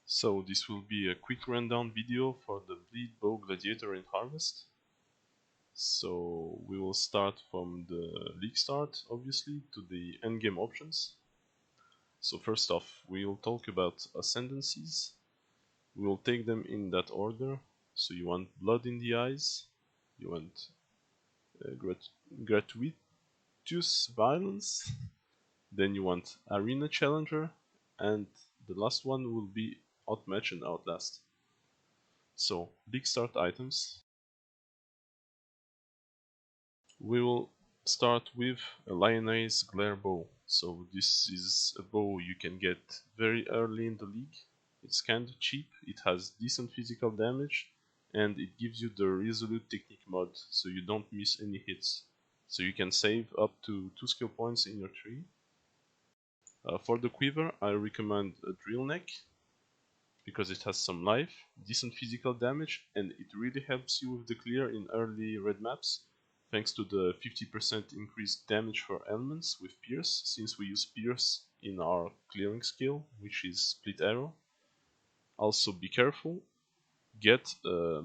So this will be a quick rundown video for the Bleed Bow Gladiator in Harvest. So we will start from the league start, obviously, to the endgame options. So first off, we'll talk about Ascendancies. We will take them in that order. So you want Blood in the Eyes, you want Gratuitous Violence, then you want Arena Challenger, and the last one will be Outmatch and Outlast. So, big start items. We will start with a Lioness Glare Bow. So this is a bow you can get very early in the league. It's kinda cheap, it has decent physical damage, and it gives you the Resolute Technique mod, so you don't miss any hits. So you can save up to 2 skill points in your tree. For the quiver, I recommend a Drill Neck, because it has some life, decent physical damage, and it really helps you with the clear in early red maps, thanks to the 50% increased damage for elements with Pierce, since we use Pierce in our clearing skill, which is Split Arrow. Also be careful, get a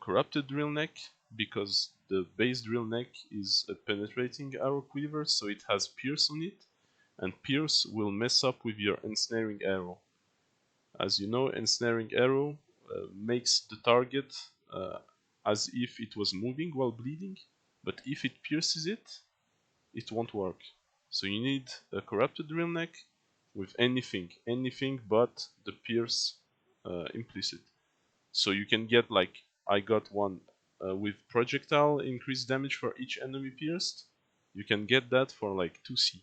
Corrupted Drill Neck, because the base Drill Neck is a penetrating arrow quiver, so it has Pierce on it, and Pierce will mess up with your Ensnaring Arrow. As you know, Ensnaring Arrow makes the target as if it was moving while bleeding, but if it pierces it, it won't work. So you need a Corrupted Drill Neck with anything but the pierce implicit. So you can get, like, I got one with projectile increased damage for each enemy pierced. You can get that for like 2C,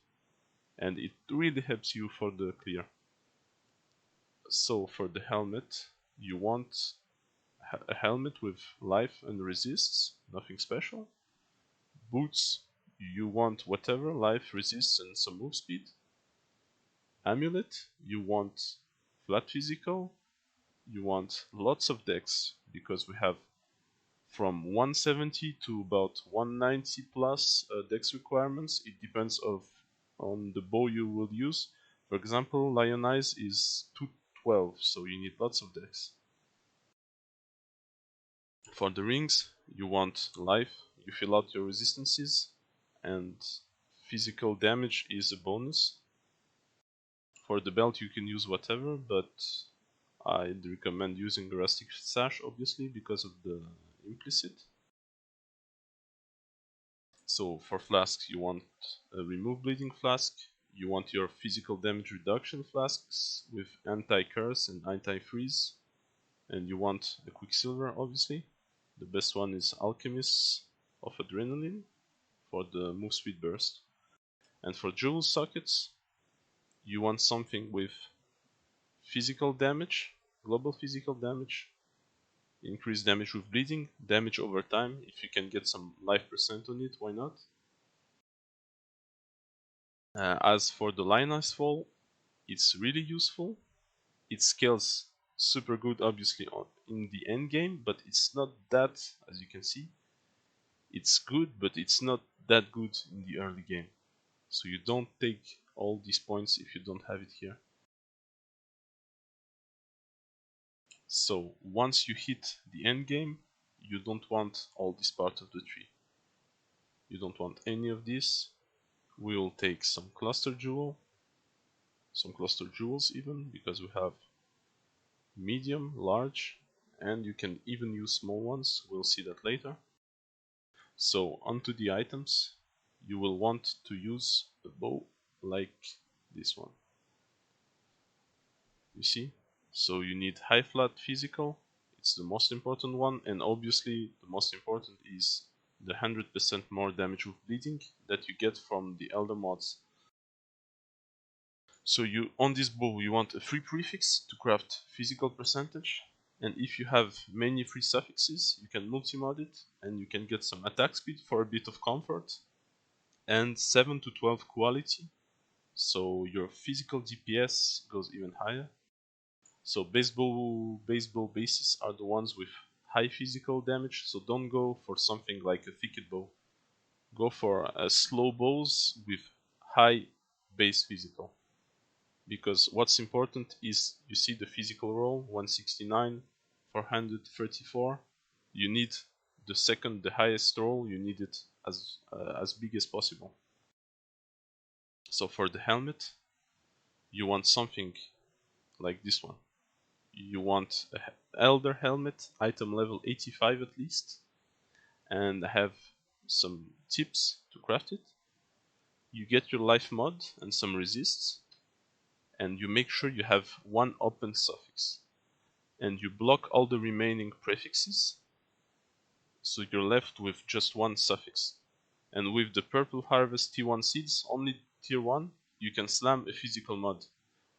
and it really helps you for the clear. So for the helmet, you want a helmet with life and resists, nothing special. Boots, you want whatever, life, resists, and some move speed. Amulet, you want flat physical. You want lots of dex, because we have from 170 to about 190 plus dex requirements. It depends on the bow you will use. For example, Lion Eyes is 212, so you need lots of dex. For the rings, you want life, you fill out your resistances, and physical damage is a bonus. For the belt, you can use whatever, but I'd recommend using a Rustic Sash, obviously, because of the implicit. So for flasks, you want a Remove Bleeding Flask, you want your physical damage reduction flasks with Anti-Curse and Anti-Freeze, and you want a Quicksilver, obviously. The best one is Alchemist of Adrenaline for the move speed burst. And for jewel sockets, you want something with physical damage, global physical damage, increased damage with bleeding, damage over time. If you can get some life percent on it, why not? As for the Lioness Fall, it's really useful. It scales super good, obviously, in the end game, but it's not that, as you can see. It's good, but it's not that good in the early game. So you don't take all these points if you don't have it here. So once you hit the end game, you don't want all this part of the tree. You don't want any of this. We will take some cluster jewels even, because we have medium, large, and you can even use small ones. We'll see that later. So onto the items. You will want to use a bow like this one. You see? So you need high flat physical, it's the most important one, and obviously the most important is the 100% more damage with bleeding that you get from the elder mods. So on this bow you want a free prefix to craft physical percentage, and if you have many free suffixes you can multi-mod it and you can get some attack speed for a bit of comfort, and 7 to 12 quality, so your physical DPS goes even higher. So baseball bases are the ones with high physical damage, so don't go for something like a thicket bow. Go for slow bows with high base physical. because what's important is you see the physical roll 169, 434. You need the highest roll. You need it as big as possible. So for the helmet, you want something like this one. You want a elder helmet, item level 85 at least, and have some tips to craft it. You get your life mod and some resists, and you make sure you have one open suffix, and you block all the remaining prefixes, so you're left with just one suffix. And with the purple harvest T1 seeds, only tier 1, you can slam a physical mod,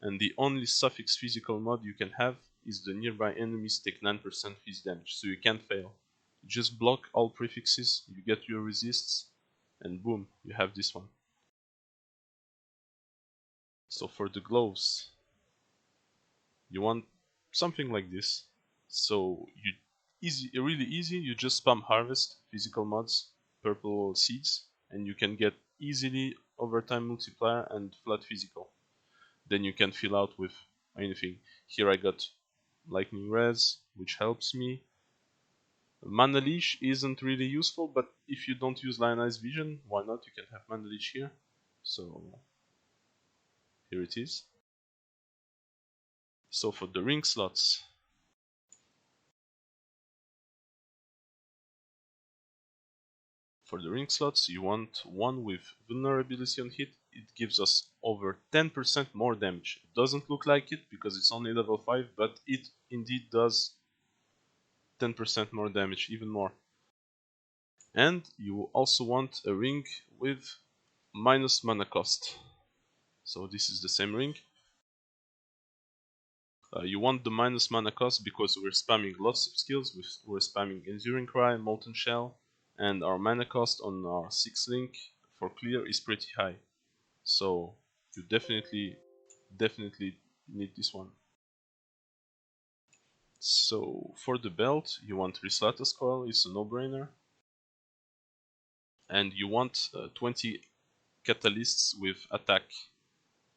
and the only suffix physical mod you can have is the nearby enemies take 9% phys damage, so you can't fail. You just block all prefixes, you get your resists, and boom, you have this one. So for the gloves, you want something like this. So really easy. You just spam harvest physical mods, purple seeds, and you can get easily overtime multiplier and flat physical. Then you can fill out with anything. Here I got lightning res, which helps me. Mana leash isn't really useful, but if you don't use lionized vision, why not? You can have mana leash here. So here it is. So for the ring slots, you want one with vulnerability on hit. It gives us over 10% more damage. It doesn't look like it because it's only level 5, but it indeed does 10% more damage, even more. And you also want a ring with minus mana cost. So this is the same ring. You want the minus mana cost because we're spamming lots of skills. We're spamming Enduring Cry, Molten Shell, and our mana cost on our 6th link for clear is pretty high. So you definitely need this one. So for the belt, you want Rislatus Coil, it's a no-brainer. And you want 20 catalysts with attack.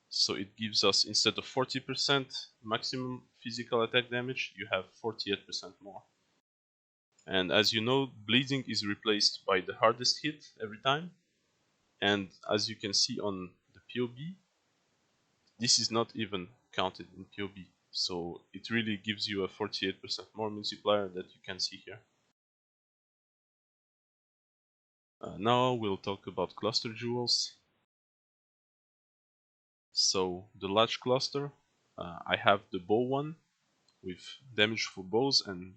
So it gives us, instead of 40% maximum physical attack damage, you have 48% more. And as you know, bleeding is replaced by the hardest hit every time. And as you can see on the POB, this is not even counted in POB. So it really gives you a 48% more multiplier that you can see here. Now we'll talk about cluster jewels. So the large cluster, I have the bow one with damage for bows and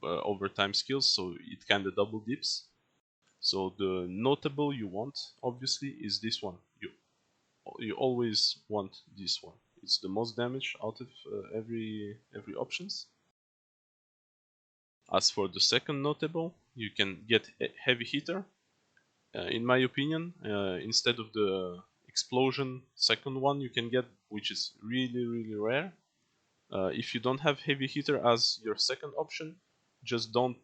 overtime skills, so it kind of double dips. So the notable you want, obviously, is this one. You always want this one. It's the most damage out of every options. As for the second notable, you can get a heavy hitter. In my opinion, instead of the explosion second one you can get, which is really rare. If you don't have heavy hitter as your second option, just don't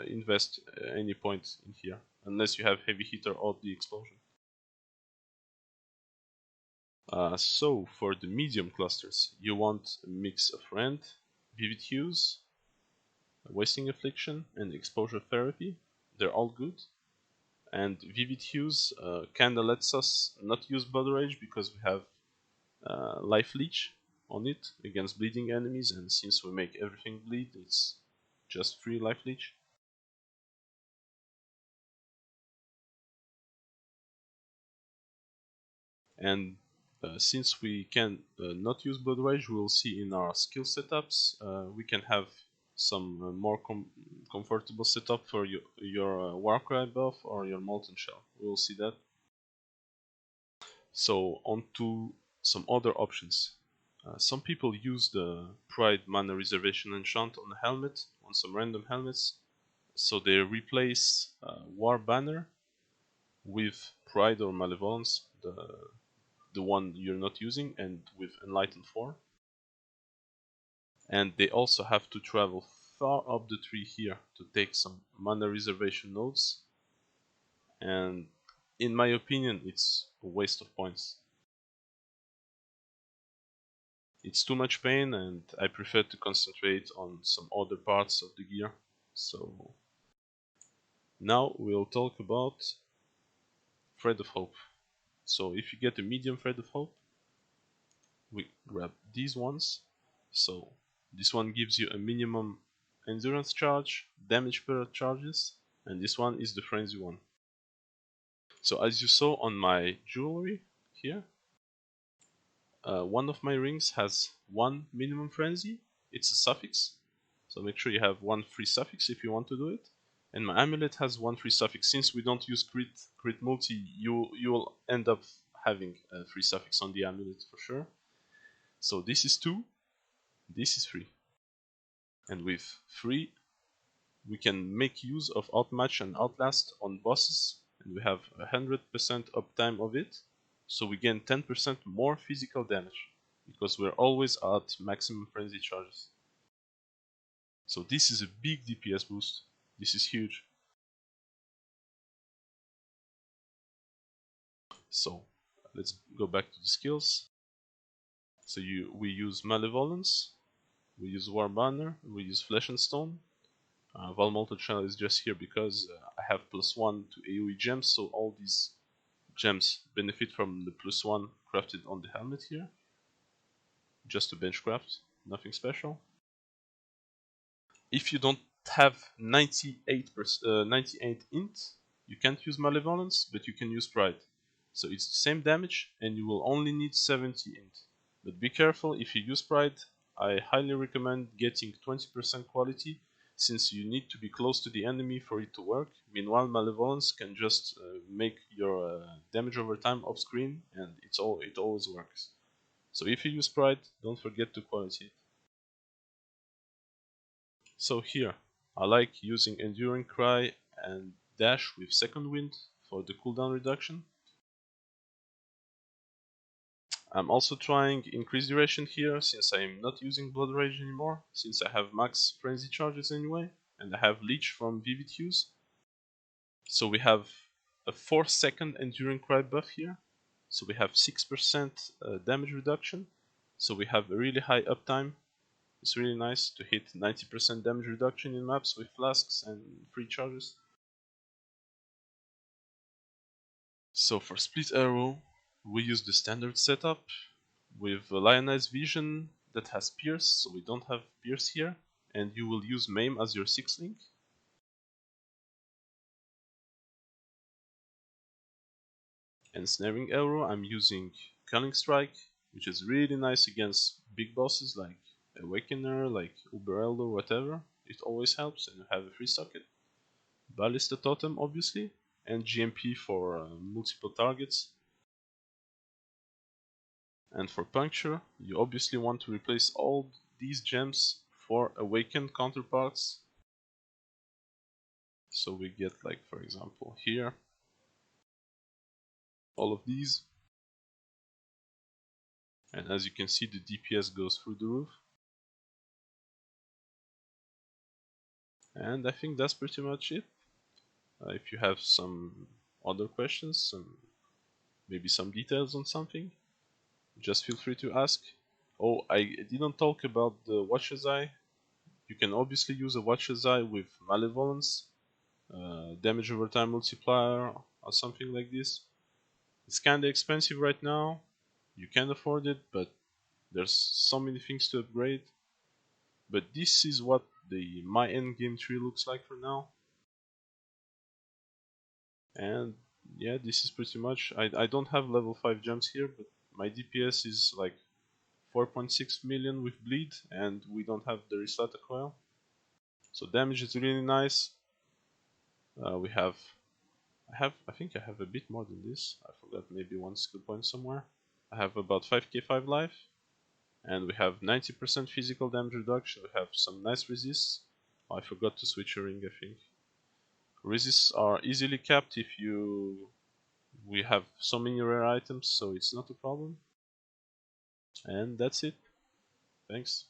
invest any point in here unless you have heavy hitter or the explosion. So for the medium clusters, you want a mix of rend, vivid hues, wasting affliction, and exposure therapy. They're all good. And vivid hues kinda lets us not use blood rage because we have life leech on it against bleeding enemies, and since we make everything bleed, it's just free life leech. And since we can not use blood rage, we'll see in our skill setups we can have some more comfortable setup for your Warcry buff or your Molten Shell. We'll see that. So on to some other options. Some people use the Pride Mana Reservation enchant on the helmet, on some random helmets. So they replace War Banner with Pride or Malevolence, the one you're not using, and with Enlightened 4. And they also have to travel far up the tree here to take some Mana Reservation nodes. And in my opinion, it's a waste of points. It's too much pain, and I prefer to concentrate on some other parts of the gear. So now we'll talk about Thread of Hope. So if you get a medium Thread of Hope, we grab these ones. So this one gives you a minimum endurance charge, damage per charges, and this one is the frenzy one. So as you saw on my jewelry here, one of my rings has one minimum frenzy. It's a suffix, so make sure you have one free suffix if you want to do it. And my amulet has one free suffix. Since we don't use crit multi, you will end up having a free suffix on the amulet for sure. So this is 2, this is 3. And with 3, we can make use of Outmatch and Outlast on bosses, and we have 100% uptime of it, so we gain 10% more physical damage, because we're always at maximum frenzy charges. So this is a big DPS boost. This is huge. So let's go back to the skills. So we use Malevolence, we use War Banner, we use Flesh and Stone. Val Multi-Channel is just here because I have +1 to AoE gems, so all these gems benefit from the +1 crafted on the helmet here. Just a bench craft, nothing special. If you don't have 98 int, you can't use Malevolence, but you can use Pride. So it's the same damage, and you will only need 70 int. But be careful, if you use Pride, I highly recommend getting 20% quality, since you need to be close to the enemy for it to work. Meanwhile, Malevolence can just make your damage over time off screen, and it always works. So if you use Pride, don't forget to quality it. So here, I like using Enduring Cry and Dash with Second Wind for the cooldown reduction. I'm also trying Increase Duration here, since I'm not using Blood Rage anymore, since I have max Frenzy charges anyway, and I have Leech from Vivid Hues. So we have a 4-second Enduring Cry buff here, so we have 6% damage reduction, so we have a really high uptime. It's really nice to hit 90% damage reduction in maps with flasks and free charges. So for Split Arrow, we use the standard setup with a Lionized Vision that has Pierce, so we don't have Pierce here, and you will use Maim as your 6th link. And Snaring Arrow, I'm using Cunning Strike, which is really nice against big bosses like Awakener, like Uber Elder, whatever. It always helps, and you have a free socket. Ballista Totem, obviously, and GMP for multiple targets. And for Puncture, you obviously want to replace all these gems for Awakened counterparts. So we get, like, for example, here, all of these. And as you can see, the DPS goes through the roof. And I think that's pretty much it. If you have some other questions, maybe some details on something, just feel free to ask. Oh, I didn't talk about the Watcher's Eye. You can obviously use a Watcher's Eye with Malevolence, damage over time multiplier, or something like this. It's kinda expensive right now. You can afford it, but there's so many things to upgrade. But this is what my endgame tree looks like for now. And yeah, this is pretty much. I don't have level 5 gems here, but my DPS is like 4.6 million with bleed, and we don't have the Rislata coil. So damage is really nice. I think I have a bit more than this. I forgot maybe one skill point somewhere. I have about 5k5 life, and we have 90% physical damage reduction. We have some nice resists. Oh, I forgot to switch a ring, I think. Resists are easily capped if we have so many rare items, so it's not a problem. And that's it. Thanks.